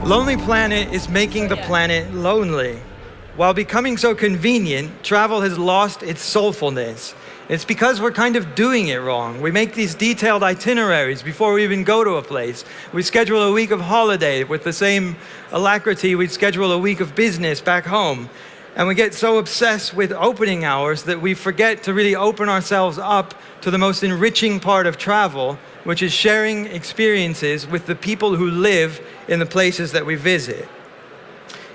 Lonely Planet is making the planet lonely. While becoming so convenient, travel has lost its soulfulness. It's because we're kind of doing it wrong. We make these detailed itineraries before we even go to a place. We schedule a week of holiday with the same alacrity we'd schedule a week of business back home. And we get so obsessed with opening hours that we forget to really open ourselves up to the most enriching part of travel, which is sharing experiences with the people who live in the places that we visit.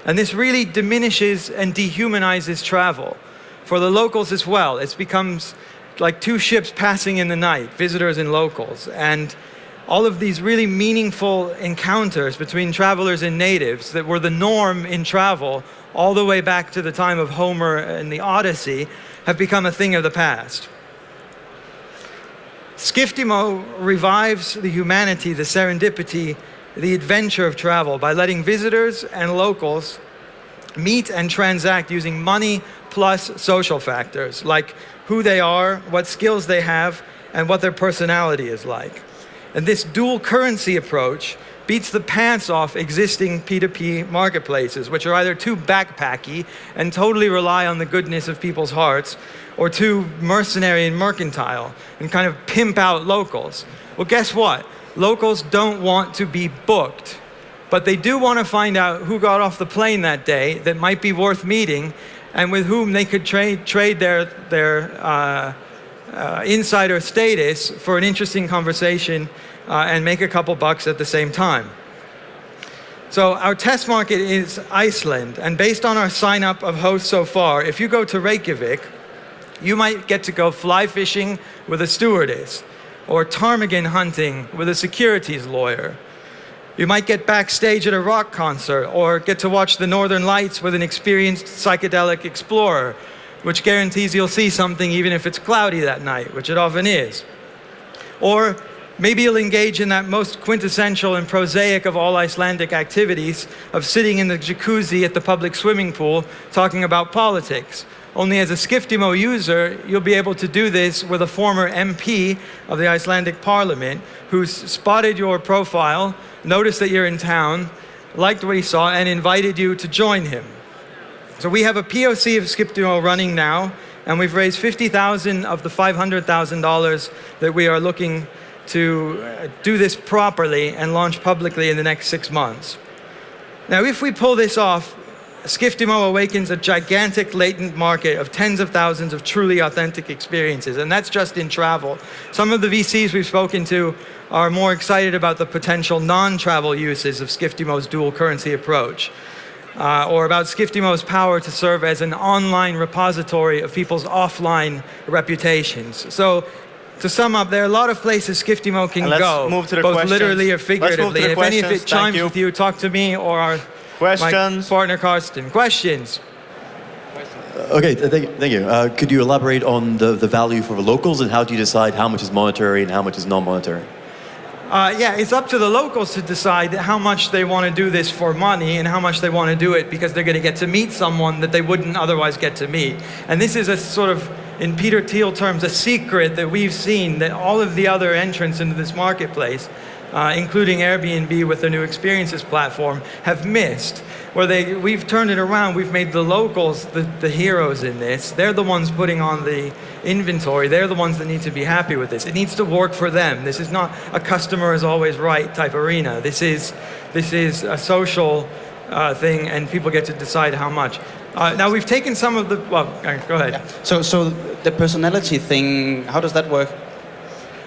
And this really diminishes and dehumanizes travel. For the locals as well, it becomes like two ships passing in the night, visitors and locals. And all of these really meaningful encounters between travelers and natives that were the norm in travel all the way back to the time of Homer and the Odyssey have become a thing of the past. Skiptimo revives the humanity, the serendipity, the adventure of travel by letting visitors and locals meet and transact using money plus social factors like who they are, what skills they have, and what their personality is like. And this dual currency approach beats the pants off existing P2P marketplaces, which are either too backpacky and totally rely on the goodness of people's hearts, or too mercenary and mercantile and kind of pimp out locals. Well, guess what? Locals don't want to be booked, but they do want to find out who got off the plane that day that might be worth meeting and with whom they could trade their insider status for an interesting conversation and make a couple bucks at the same time. So our test market is Iceland, and based on our sign up of hosts so far, if you go to Reykjavik, you might get to go fly fishing with a stewardess, or ptarmigan hunting with a securities lawyer. You might get backstage at a rock concert, or get to watch the Northern Lights with an experienced psychedelic explorer, which guarantees you'll see something even if it's cloudy that night, which it often is. Or maybe you'll engage in that most quintessential and prosaic of all Icelandic activities of sitting in the jacuzzi at the public swimming pool talking about politics. Only as a Skiptimo user, you'll be able to do this with a former MP of the Icelandic Parliament who's spotted your profile, noticed that you're in town, liked what he saw, and invited you to join him. So we have a POC of Skiptimo running now, and we've raised $50,000 of the $500,000 that we are looking to do this properly and launch publicly in the next 6 months. Now, if we pull this off, Skiptimo awakens a gigantic latent market of tens of thousands of truly authentic experiences, and that's just in travel. Some of the VCs we've spoken to are more excited about the potential non-travel uses of Skiptimo's dual currency approach, or about Skiptimo's power to serve as an online repository of people's offline reputations. So, to sum up, there are a lot of places Skiptimo can go, both literally or figuratively. If any of it chimes with you, talk to me or our my partner Karsten. Questions? Okay, thank you. Could you elaborate on the value for the locals and how do you decide how much is monetary and how much is non-monetary? Yeah, it's up to the locals to decide how much they want to do this for money and how much they want to do it because they're going to get to meet someone that they wouldn't otherwise get to meet. And this is a sort of, in Peter Thiel terms, a secret that we've seen that all of the other entrants into this marketplace, including Airbnb with their new experiences platform, have missed. Where we've turned it around, we've made the locals the heroes in this. They're the ones putting on the inventory. They're the ones that need to be happy with this. It needs to work for them. This is not a customer is always right type arena. This is a social thing, and people get to decide how much. Now we've taken some of the, well, go ahead. Yeah. So the personality thing, how does that work?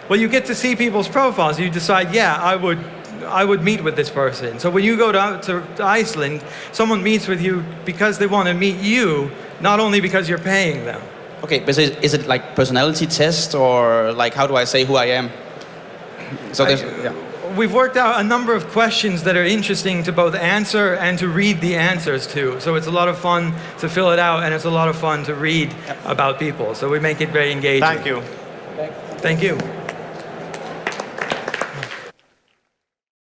Well, you get to see people's profiles. You decide, yeah, I would meet with this person. So when you go to Iceland, someone meets with you because they want to meet you, not only because you're paying them. Okay, but is it like personality test or like how do I say who I am? So we've worked out a number of questions that are interesting to both answer and to read the answers to. So it's a lot of fun to fill it out and it's a lot of fun to read about people. So we make it very engaging. Thank you. Thank you.